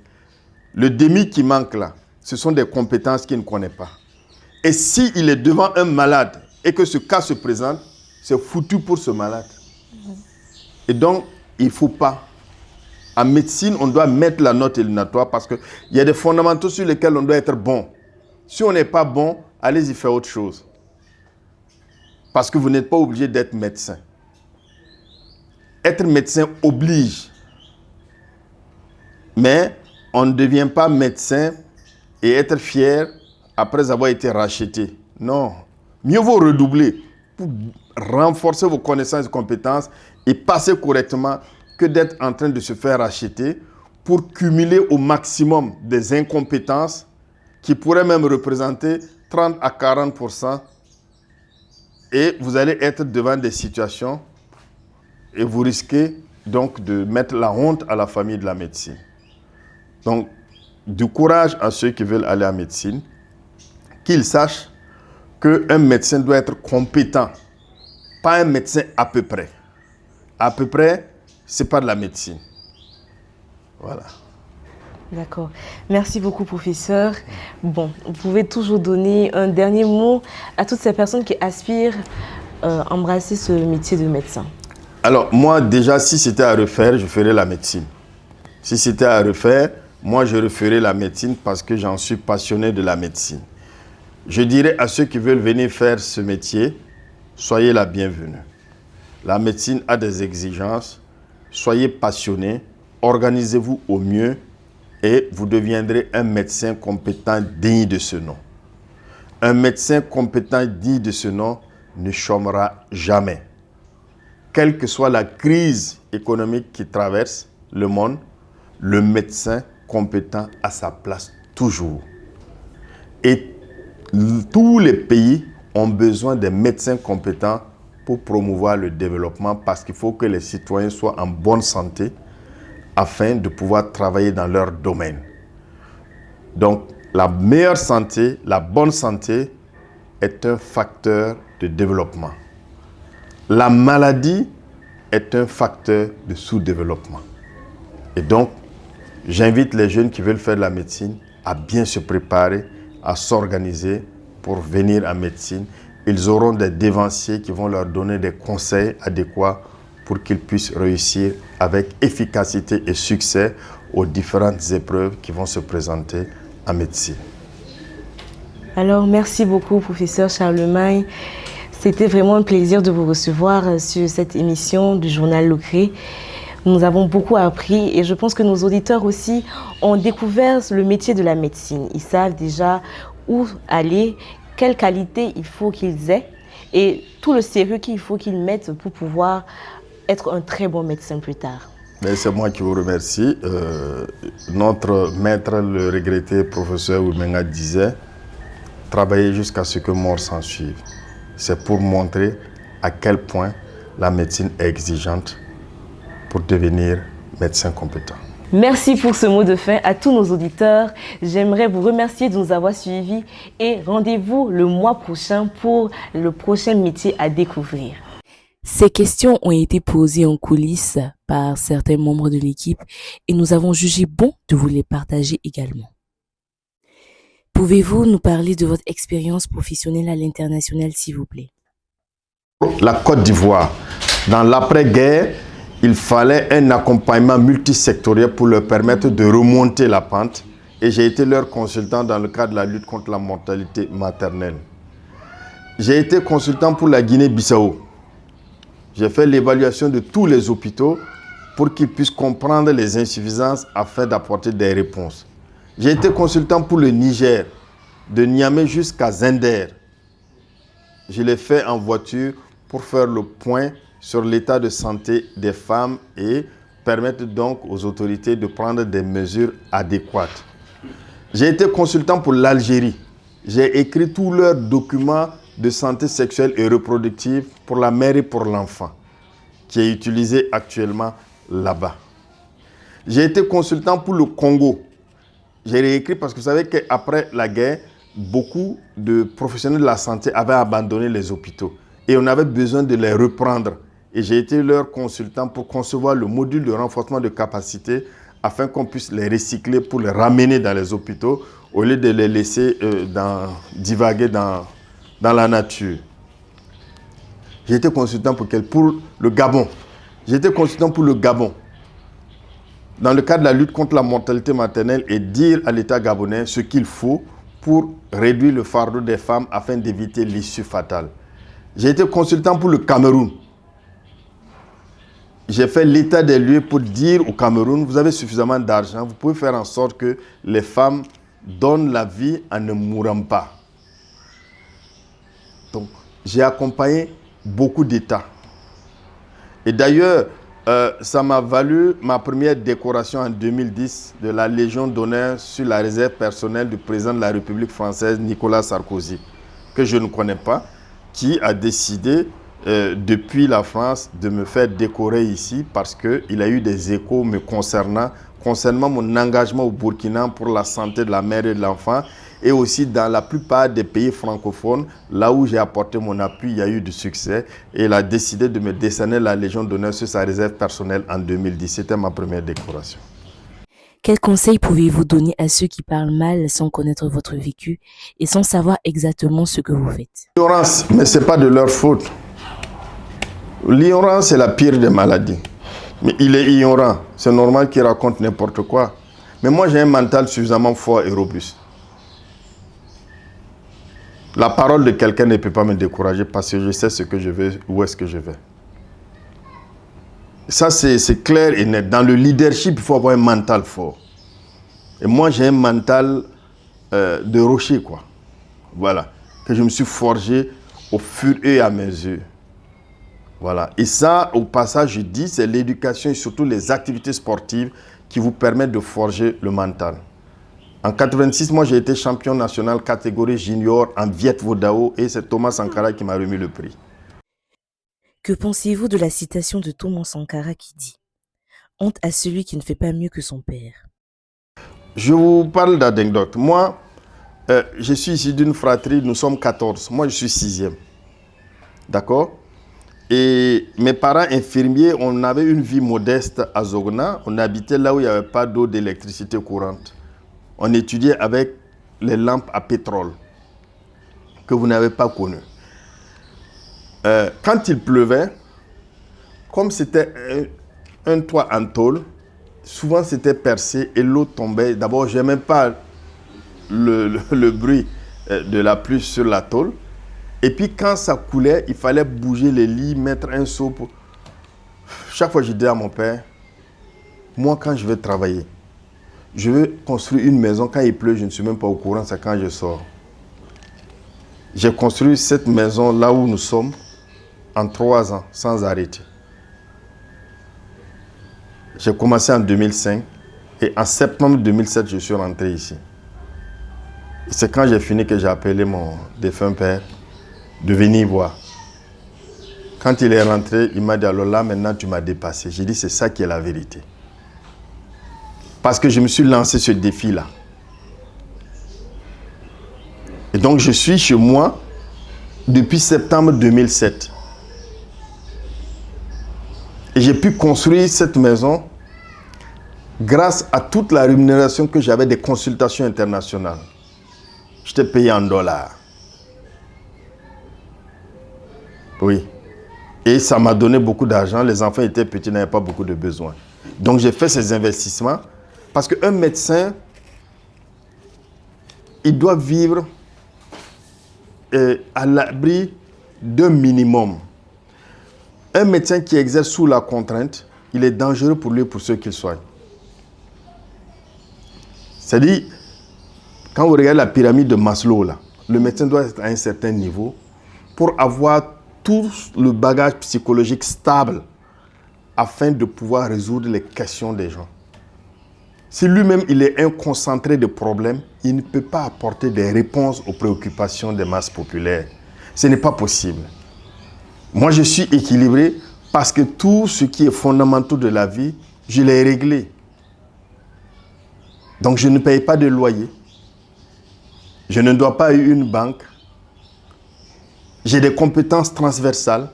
Le demi qui manque là, ce sont des compétences qu'il ne connaît pas. Et s'il est devant un malade et que ce cas se présente, c'est foutu pour ce malade. Et donc, il ne faut pas. En médecine, on doit mettre la note éliminatoire parce qu'il y a des fondamentaux sur lesquels on doit être bon. Si on n'est pas bon, allez-y faire autre chose. Parce que vous n'êtes pas obligé d'être médecin. Être médecin oblige. Mais on ne devient pas médecin et être fier après avoir été racheté. Non. Mieux vaut redoubler pour renforcer vos connaissances et compétences et passer correctement que d'être en train de se faire racheter pour cumuler au maximum des incompétences qui pourraient même représenter 30 à 40%. Et vous allez être devant des situations et vous risquez donc de mettre la honte à la famille de la médecine. Donc, du courage à ceux qui veulent aller en médecine, qu'ils sachent qu'un médecin doit être compétent, pas un médecin à peu près. À peu près, ce n'est pas de la médecine. Voilà. D'accord. Merci beaucoup, professeur. Bon, vous pouvez toujours donner un dernier mot à toutes ces personnes qui aspirent à embrasser ce métier de médecin. Alors, moi, déjà, si c'était à refaire, je ferais la médecine. Si c'était à refaire, moi, je referais la médecine parce que j'en suis passionné de la médecine. Je dirais à ceux qui veulent venir faire ce métier, soyez la bienvenue. La médecine a des exigences. Soyez passionnés, organisez-vous au mieux et vous deviendrez un médecin compétent digne de ce nom. Un médecin compétent digne de ce nom ne chômera jamais. Quelle que soit la crise économique qui traverse le monde, le médecin compétent a sa place toujours. Et tous les pays ont besoin de médecins compétents pour promouvoir le développement parce qu'il faut que les citoyens soient en bonne santé afin de pouvoir travailler dans leur domaine. Donc, la meilleure santé, la bonne santé est un facteur de développement. La maladie est un facteur de sous-développement. Et donc, j'invite les jeunes qui veulent faire de la médecine à bien se préparer, à s'organiser pour venir en médecine. Ils auront des dévanciers qui vont leur donner des conseils adéquats pour qu'ils puissent réussir avec efficacité et succès aux différentes épreuves qui vont se présenter en médecine. Alors, merci beaucoup, professeur Charlemagne. C'était vraiment un plaisir de vous recevoir sur cette émission du journal Locré. Nous avons beaucoup appris et je pense que nos auditeurs aussi ont découvert le métier de la médecine. Ils savent déjà où aller, quelle qualité il faut qu'ils aient et tout le sérieux qu'il faut qu'ils mettent pour pouvoir être un très bon médecin plus tard. C'est moi qui vous remercie. Notre maître, le regretté professeur Oumenga disait « Travailler jusqu'à ce que mort s'en suive ». C'est pour montrer à quel point la médecine est exigeante pour devenir médecin compétent. Merci pour ce mot de fin à tous nos auditeurs. J'aimerais vous remercier de nous avoir suivis et rendez-vous le mois prochain pour le prochain métier à découvrir. Ces questions ont été posées en coulisses par certains membres de l'équipe et nous avons jugé bon de vous les partager également. Pouvez-vous nous parler de votre expérience professionnelle à l'international, s'il vous plaît? La Côte d'Ivoire, dans l'après-guerre, il fallait un accompagnement multisectoriel pour leur permettre de remonter la pente et j'ai été leur consultant dans le cadre de la lutte contre la mortalité maternelle. J'ai été consultant pour la Guinée-Bissau. J'ai fait l'évaluation de tous les hôpitaux pour qu'ils puissent comprendre les insuffisances afin d'apporter des réponses. J'ai été consultant pour le Niger, de Niamey jusqu'à Zender. Je l'ai fait en voiture pour faire le point sur l'état de santé des femmes et permettre donc aux autorités de prendre des mesures adéquates. J'ai été consultant pour l'Algérie. J'ai écrit tous leurs documents de santé sexuelle et reproductive pour la mère et pour l'enfant, qui est utilisé actuellement là-bas. J'ai été consultant pour le Congo. J'ai réécrit parce que vous savez qu'après la guerre, beaucoup de professionnels de la santé avaient abandonné les hôpitaux et on avait besoin de les reprendre. Et j'ai été leur consultant pour concevoir le module de renforcement de capacité afin qu'on puisse les recycler pour les ramener dans les hôpitaux au lieu de les laisser divaguer dans la nature. J'ai été consultant pour le Gabon. J'ai été consultant pour le Gabon dans le cadre de la lutte contre la mortalité maternelle et dire à l'État gabonais ce qu'il faut pour réduire le fardeau des femmes afin d'éviter l'issue fatale. J'ai été consultant pour le Cameroun. J'ai fait l'état des lieux pour dire au Cameroun, vous avez suffisamment d'argent, vous pouvez faire en sorte que les femmes donnent la vie en ne mourant pas. Donc, j'ai accompagné beaucoup d'États. Et d'ailleurs, ça m'a valu ma première décoration en 2010 de la Légion d'honneur sur la réserve personnelle du président de la République française, Nicolas Sarkozy, que je ne connais pas, qui a décidé depuis la France de me faire décorer ici parce qu'il a eu des échos me concernant mon engagement au Burkina pour la santé de la mère et de l'enfant et aussi dans la plupart des pays francophones, là où j'ai apporté mon appui, il y a eu du succès et il a décidé de me décerner la Légion d'honneur sur sa réserve personnelle en 2010. C'était ma première décoration. Quels conseils pouvez-vous donner à ceux qui parlent mal sans connaître votre vécu et sans savoir exactement ce que vous faites? L'ignorance, mais ce n'est pas de leur faute. L'ignorance est la pire des maladies. Mais il est ignorant. C'est normal qu'il raconte n'importe quoi. Mais moi, j'ai un mental suffisamment fort et robuste. La parole de quelqu'un ne peut pas me décourager parce que je sais ce que je veux, où est-ce que je vais. Ça, c'est clair et net. Dans le leadership, il faut avoir un mental fort. Et moi, j'ai un mental de rocher, quoi. Voilà. Que je me suis forgé au fur et à mesure. Voilà. Et ça, au passage, je dis, c'est l'éducation et surtout les activités sportives qui vous permettent de forger le mental. En 86, moi, j'ai été champion national catégorie junior en Viet Vo Dao et c'est Thomas Sankara qui m'a remis le prix. Que pensez-vous de la citation de Thomas Sankara qui dit « Honte à celui qui ne fait pas mieux que son père ». Je vous parle d'anecdote. Moi, je suis issu d'une fratrie, nous sommes 14. Moi, je suis 6e. D'accord? Et mes parents infirmiers, on avait une vie modeste à Zogna. On habitait là où il n'y avait pas d'eau, d'électricité courante. On étudiait avec les lampes à pétrole que vous n'avez pas connues. Quand il pleuvait, comme c'était un toit en tôle, souvent c'était percé et l'eau tombait. D'abord, je n'aimais pas le bruit de la pluie sur la tôle. Et puis quand ça coulait, il fallait bouger les lits, mettre un seau. Chaque fois, je disais à mon père, moi quand je vais travailler, je veux construire une maison. Quand il pleut, je ne suis même pas au courant, c'est quand je sors. J'ai construit cette maison là où nous sommes en 3 ans, sans arrêter. J'ai commencé en 2005 et en septembre 2007, je suis rentré ici. C'est quand j'ai fini que j'ai appelé mon défunt père de venir voir. Quand il est rentré, il m'a dit, alors là, maintenant, tu m'as dépassé. J'ai dit, c'est ça qui est la vérité. Parce que je me suis lancé ce défi-là. Et donc, je suis chez moi depuis septembre 2007. Et j'ai pu construire cette maison grâce à toute la rémunération que j'avais des consultations internationales. J'étais payé en dollars. Oui. Et ça m'a donné beaucoup d'argent. Les enfants étaient petits, n'avaient pas beaucoup de besoins. Donc j'ai fait ces investissements parce qu'un médecin, il doit vivre à l'abri d'un minimum. Un médecin qui exerce sous la contrainte, il est dangereux pour lui et pour ceux qu'il soigne. C'est-à-dire, quand vous regardez la pyramide de Maslow, là, le médecin doit être à un certain niveau pour avoir tout le bagage psychologique stable afin de pouvoir résoudre les questions des gens. Si lui-même il est un concentré de problèmes, il ne peut pas apporter des réponses aux préoccupations des masses populaires. Ce n'est pas possible. Moi, je suis équilibré parce que tout ce qui est fondamental de la vie, je l'ai réglé. Donc, je ne paye pas de loyer. Je ne dois pas à une banque. J'ai des compétences transversales.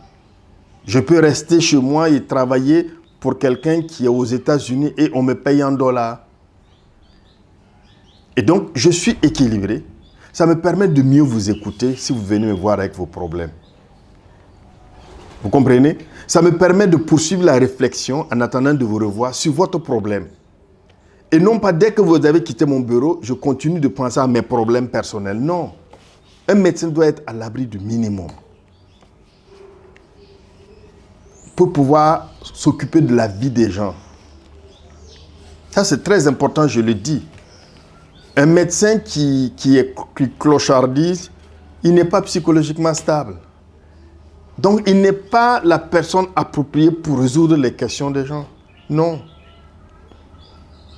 Je peux rester chez moi et travailler pour quelqu'un qui est aux États-Unis et on me paye en dollars. Et donc, je suis équilibré. Ça me permet de mieux vous écouter si vous venez me voir avec vos problèmes. Vous comprenez? Ça me permet de poursuivre la réflexion en attendant de vous revoir sur votre problème. Et non pas dès que vous avez quitté mon bureau, je continue de penser à mes problèmes personnels. Non. Un médecin doit être à l'abri du minimum pour pouvoir s'occuper de la vie des gens. Ça, c'est très important, je le dis. Un médecin qui clochardise, il n'est pas psychologiquement stable. Donc, il n'est pas la personne appropriée pour résoudre les questions des gens. Non.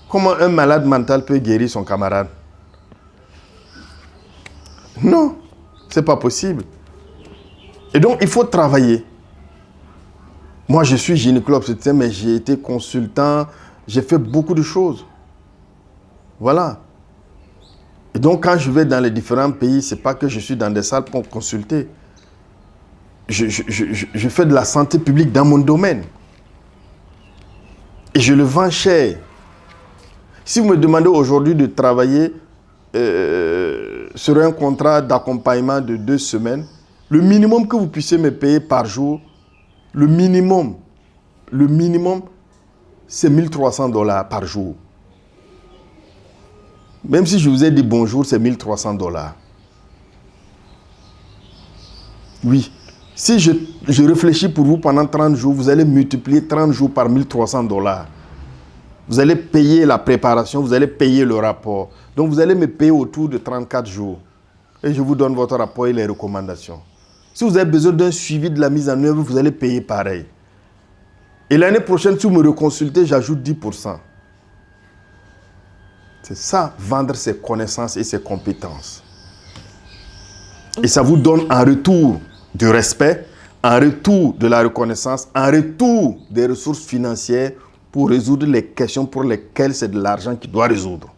Comment un malade mental peut guérir son camarade? Non, ce n'est pas possible. Et donc, il faut travailler. Moi, je suis gynécologue obstétricien, mais j'ai été consultant, j'ai fait beaucoup de choses. Voilà. Et donc, quand je vais dans les différents pays, ce n'est pas que je suis dans des salles pour consulter. Je fais de la santé publique dans mon domaine. Et je le vends cher. Si vous me demandez aujourd'hui de travailler sur un contrat d'accompagnement de 2 semaines, le minimum que vous puissiez me payer par jour, le minimum, c'est $1 300 par jour. Même si je vous ai dit bonjour, c'est $1 300. Oui. Si je réfléchis pour vous pendant 30 jours, vous allez multiplier 30 jours par $1 300. Vous allez payer la préparation, vous allez payer le rapport. Donc, vous allez me payer autour de 34 jours. Et je vous donne votre rapport et les recommandations. Si vous avez besoin d'un suivi de la mise en œuvre, vous allez payer pareil. Et l'année prochaine, si vous me reconsultez, j'ajoute 10%. C'est ça, vendre ses connaissances et ses compétences. Et ça vous donne en retour du respect, en retour de la reconnaissance, en retour des ressources financières pour résoudre les questions pour lesquelles c'est de l'argent qui doit résoudre.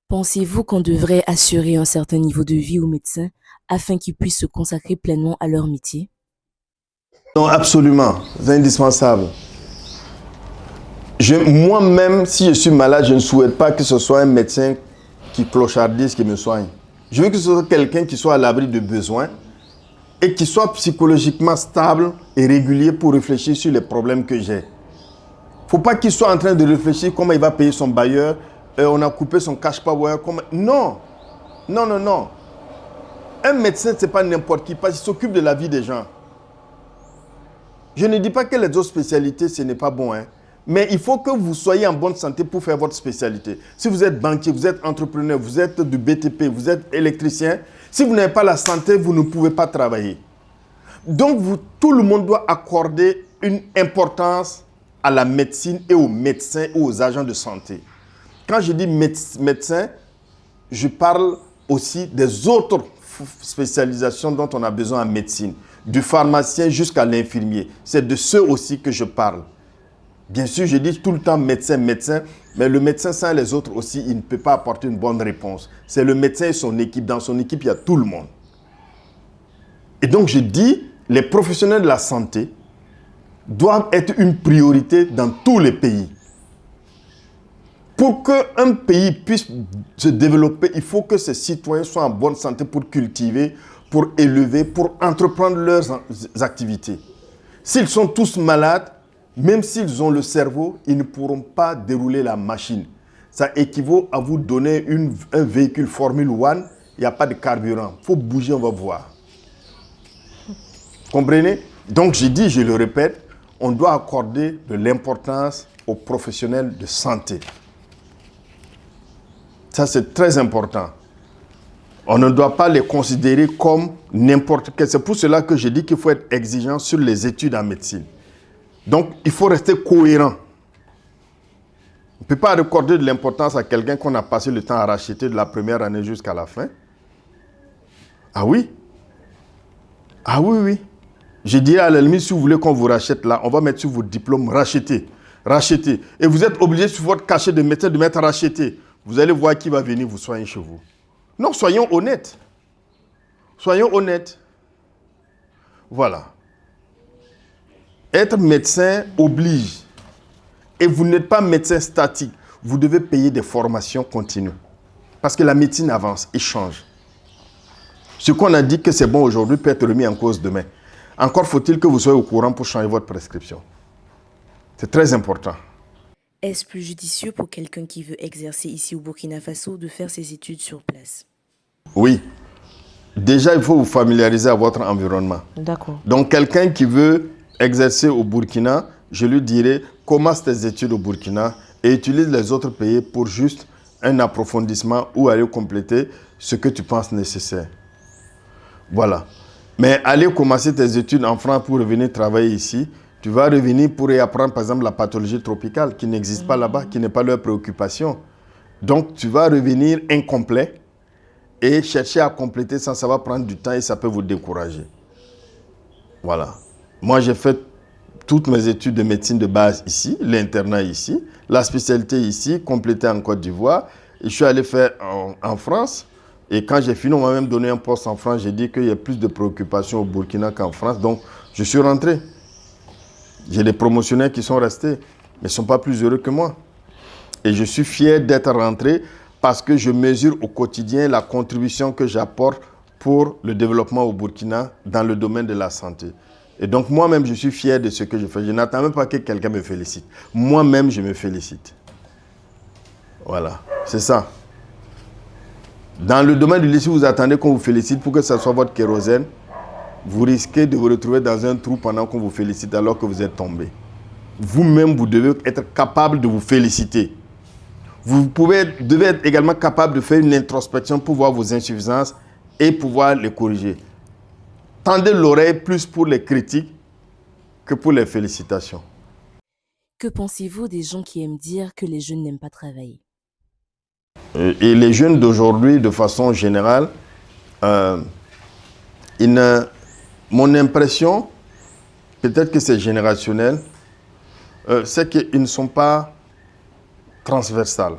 Pensez-vous qu'on devrait assurer un certain niveau de vie aux médecins afin qu'ils puissent se consacrer pleinement à leur métier? Non, absolument. C'est indispensable. Moi-même, si je suis malade, je ne souhaite pas que ce soit un médecin qui clochardise, qui me soigne. Je veux que ce soit quelqu'un qui soit à l'abri de besoins et qui soit psychologiquement stable et régulier pour réfléchir sur les problèmes que j'ai. Il ne faut pas qu'il soit en train de réfléchir comment il va payer son bailleur. On a coupé son cash power. Non. Un médecin, ce n'est pas n'importe qui, parce qu'il s'occupe de la vie des gens. Je ne dis pas que les autres spécialités, ce n'est pas bon. Mais il faut que vous soyez en bonne santé pour faire votre spécialité. Si vous êtes banquier, vous êtes entrepreneur, vous êtes du BTP, vous êtes électricien, si vous n'avez pas la santé, vous ne pouvez pas travailler. Donc, tout le monde doit accorder une importance à la médecine et aux médecins et aux agents de santé. Quand je dis médecin, je parle aussi des autres spécialisations dont on a besoin en médecine, du pharmacien jusqu'à l'infirmier. C'est de ceux aussi que je parle. Bien sûr, je dis tout le temps médecin, mais le médecin sans les autres aussi, il ne peut pas apporter une bonne réponse. C'est le médecin et son équipe. Dans son équipe, il y a tout le monde. Et donc, je dis, les professionnels de la santé doivent être une priorité dans tous les pays. Pour qu'un pays puisse se développer, il faut que ses citoyens soient en bonne santé pour cultiver, pour élever, pour entreprendre leurs activités. S'ils sont tous malades, même s'ils ont le cerveau, ils ne pourront pas dérouler la machine. Ça équivaut à vous donner un véhicule Formule 1, il n'y a pas de carburant. Il faut bouger, on va voir. Vous comprenez? Donc je dis, je le répète, on doit accorder de l'importance aux professionnels de santé. Ça, c'est très important. On ne doit pas les considérer comme n'importe quel. C'est pour cela que je dis qu'il faut être exigeant sur les études en médecine. Donc, il faut rester cohérent. On ne peut pas accorder de l'importance à quelqu'un qu'on a passé le temps à racheter de la première année jusqu'à la fin. Ah oui? Ah oui, oui. Je dirais à la limite, si vous voulez qu'on vous rachète là, on va mettre sur vos diplômes racheter. Racheter. Et vous êtes obligé sur votre cachet de médecin de mettre racheter. Vous allez voir qui va venir vous soigner chez vous. Non, soyons honnêtes. Soyons honnêtes. Voilà. Être médecin oblige. Et vous n'êtes pas médecin statique. Vous devez payer des formations continues. Parce que la médecine avance et change. Ce qu'on a dit que c'est bon aujourd'hui peut être remis en cause demain. Encore faut-il que vous soyez au courant pour changer votre prescription. C'est très important. Est-ce plus judicieux pour quelqu'un qui veut exercer ici au Burkina Faso de faire ses études sur place? Oui. Déjà, il faut vous familiariser à votre environnement. D'accord. Donc, quelqu'un qui veut exercer au Burkina, je lui dirais, commence tes études au Burkina et utilise les autres pays pour juste un approfondissement ou aller compléter ce que tu penses nécessaire. Voilà. Mais aller commencer tes études en France pour revenir travailler ici, tu vas revenir pour y apprendre par exemple la pathologie tropicale qui n'existe pas là-bas, qui n'est pas leur préoccupation. Donc tu vas revenir incomplet et chercher à compléter ça va prendre du temps et ça peut vous décourager. Voilà. Moi j'ai fait toutes mes études de médecine de base ici, l'internat ici, la spécialité ici, complétée en Côte d'Ivoire. Et je suis allé faire en France. Et quand j'ai fini, on m'a même donné un poste en France. J'ai dit qu'il y a plus de préoccupations au Burkina qu'en France. Donc je suis rentré. J'ai des promotionnaires qui sont restés, mais ils ne sont pas plus heureux que moi. Et je suis fier d'être rentré parce que je mesure au quotidien la contribution que j'apporte pour le développement au Burkina dans le domaine de la santé. Et donc moi-même, je suis fier de ce que je fais. Je n'attends même pas que quelqu'un me félicite. Moi-même, je me félicite. Voilà, c'est ça. Dans le domaine du lycée, vous attendez qu'on vous félicite pour que ce soit votre kérosène. Vous risquez de vous retrouver dans un trou pendant qu'on vous félicite alors que vous êtes tombé. vous-même, vous devez être capable de vous féliciter. Vous devez être également capable de faire une introspection pour voir vos insuffisances et pouvoir les corriger. Tendez l'oreille plus pour les critiques que pour les félicitations. Que pensez-vous des gens qui aiment dire que les jeunes n'aiment pas travailler? Et les jeunes d'aujourd'hui, de façon générale, mon impression, peut-être que c'est générationnel, c'est qu'ils ne sont pas transversales.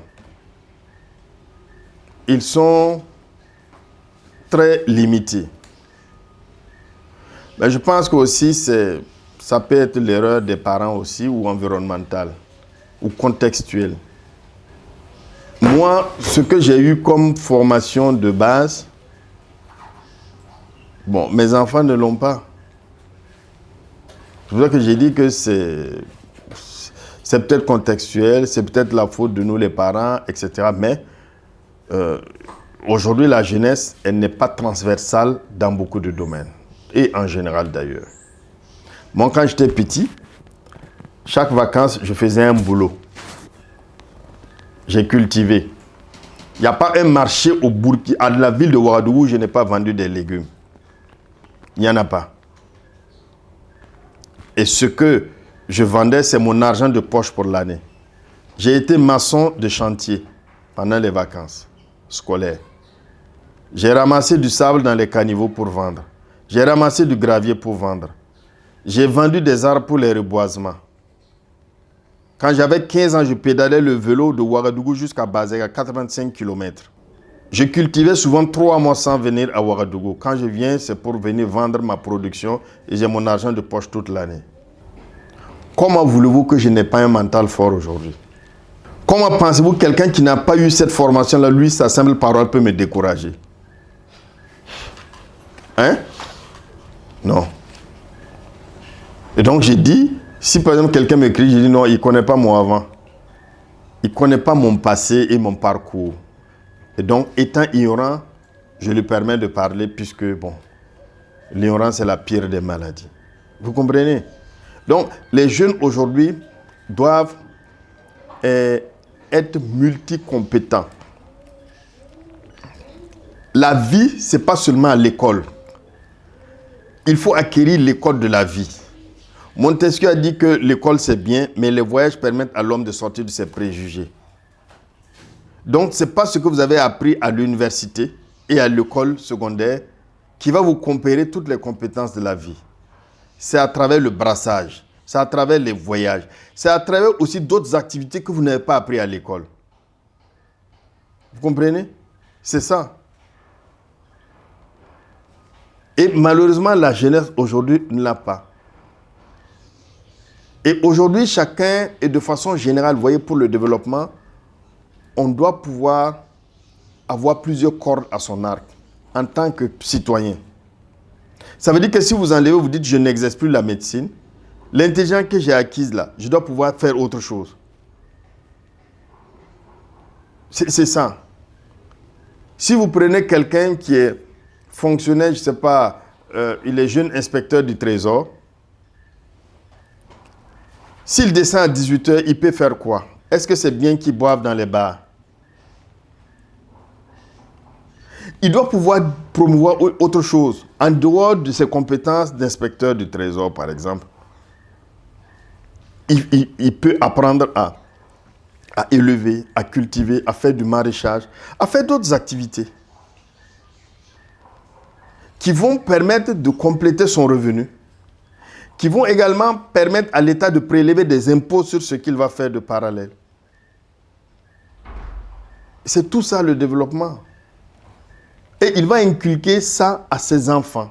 Ils sont très limités. Mais je pense que aussi ça peut être l'erreur des parents aussi, ou environnementale, ou contextuelle. Moi, ce que j'ai eu comme formation de base, bon, mes enfants ne l'ont pas. C'est pour ça que j'ai dit que c'est peut-être contextuel, c'est peut-être la faute de nous les parents, etc. Mais aujourd'hui, la jeunesse, elle n'est pas transversale dans beaucoup de domaines. Et en général d'ailleurs. Moi, quand j'étais petit, chaque vacances, je faisais un boulot. J'ai cultivé. Il n'y a pas un marché au Burkina, à la ville de Ouagadougou où je n'ai pas vendu des légumes. Il n'y en a pas. Et ce que je vendais, c'est mon argent de poche pour l'année. J'ai été maçon de chantier pendant les vacances scolaires. J'ai ramassé du sable dans les caniveaux pour vendre. J'ai ramassé du gravier pour vendre. J'ai vendu des arbres pour les reboisements. Quand j'avais 15 ans, je pédalais le vélo de Ouagadougou jusqu'à Bazek, à 85 km. Je cultivais souvent 3 mois sans venir à Ouagadougou. Quand je viens, c'est pour venir vendre ma production et j'ai mon argent de poche toute l'année. Comment voulez-vous que je n'ai pas un mental fort aujourd'hui? Comment pensez-vous que quelqu'un qui n'a pas eu cette formation-là, lui, sa simple parole peut me décourager? Hein? Non. Et donc j'ai dit, si par exemple quelqu'un m'écrit, je dis non, il ne connaît pas moi avant. Il ne connaît pas mon passé et mon parcours. Et donc, étant ignorant, je lui permets de parler puisque, bon, l'ignorance est la pire des maladies. Vous comprenez? Donc, les jeunes aujourd'hui doivent être multicompétents. La vie, ce n'est pas seulement à l'école. Il faut acquérir l'école de la vie. Montesquieu a dit que l'école c'est bien, mais les voyages permettent à l'homme de sortir de ses préjugés. Donc, ce n'est pas ce que vous avez appris à l'université et à l'école secondaire qui va vous conférer toutes les compétences de la vie. C'est à travers le brassage, c'est à travers les voyages, c'est à travers aussi d'autres activités que vous n'avez pas appris à l'école. Vous comprenez? C'est ça. Et malheureusement, la jeunesse aujourd'hui ne l'a pas. Et aujourd'hui, chacun, et de façon générale, vous voyez, pour le développement, on doit pouvoir avoir plusieurs cordes à son arc en tant que citoyen. Ça veut dire que si vous enlevez, vous dites je n'exerce plus la médecine, l'intelligence que j'ai acquise là, je dois pouvoir faire autre chose. C'est ça. Si vous prenez quelqu'un qui est fonctionnaire, je ne sais pas, il est jeune inspecteur du trésor, s'il descend à 18h, il peut faire quoi? Est-ce que c'est bien qu'il boive dans les bars? Il doit pouvoir promouvoir autre chose, en dehors de ses compétences d'inspecteur du trésor, par exemple. Il peut apprendre à élever, à cultiver, à faire du maraîchage, à faire d'autres activités qui vont permettre de compléter son revenu, qui vont également permettre à l'État de prélever des impôts sur ce qu'il va faire de parallèle. C'est tout ça le développement. Et il va inculquer ça à ses enfants.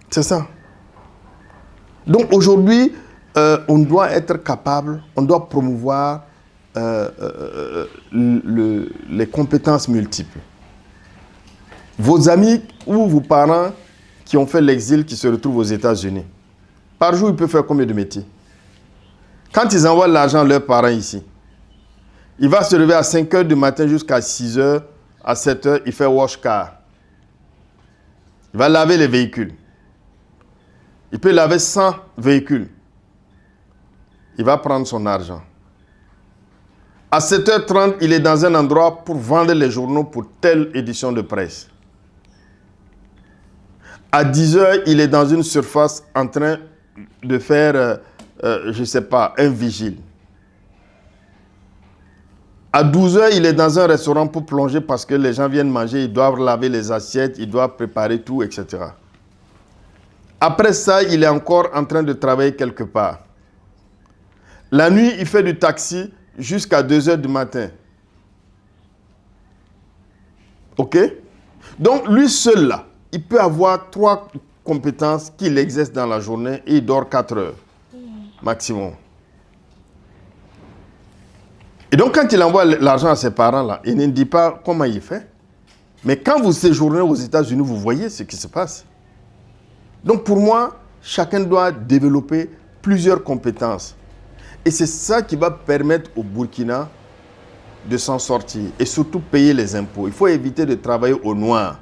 C'est ça. Donc aujourd'hui, on doit être capable, on doit promouvoir les compétences multiples. Vos amis ou vos parents qui ont fait l'exil, qui se retrouvent aux États-Unis, par jour, ils peuvent faire combien de métiers? Quand ils envoient l'argent à leurs parents ici, il va se lever à 5 h du matin jusqu'à 6 h, à 7 h, il fait wash car. Il va laver les véhicules. Il peut laver 100 véhicules. il va prendre son argent. À 7h30, il est dans un endroit pour vendre les journaux pour telle édition de presse. À 10h, il est dans une surface en train de faire, je ne sais pas, un vigile. À 12h, il est dans un restaurant pour plonger parce que les gens viennent manger, ils doivent laver les assiettes, ils doivent préparer tout, etc. Après ça, il est encore en train de travailler quelque part. La nuit, il fait du taxi jusqu'à 2h du matin. OK? Donc, lui seul, là, il peut avoir 3 compétences qu'il exerce dans la journée et il dort 4 heures maximum. Et donc, quand il envoie l'argent à ses parents, là, il ne dit pas comment il fait. Mais quand vous séjournez aux États-Unis, vous voyez ce qui se passe. Donc, pour moi, chacun doit développer plusieurs compétences. Et c'est ça qui va permettre au Burkina de s'en sortir et surtout payer les impôts. Il faut éviter de travailler au noir.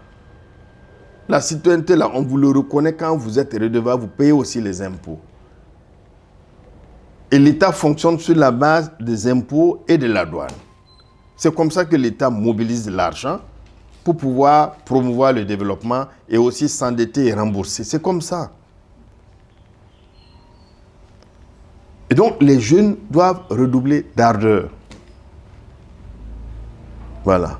La citoyenneté, là, on vous le reconnaît quand vous êtes redevable, vous payez aussi les impôts. Et l'État fonctionne sur la base des impôts et de la douane. C'est comme ça que l'État mobilise l'argent pour pouvoir promouvoir le développement et aussi s'endetter et rembourser. C'est comme ça. Et donc, les jeunes doivent redoubler d'ardeur. Voilà.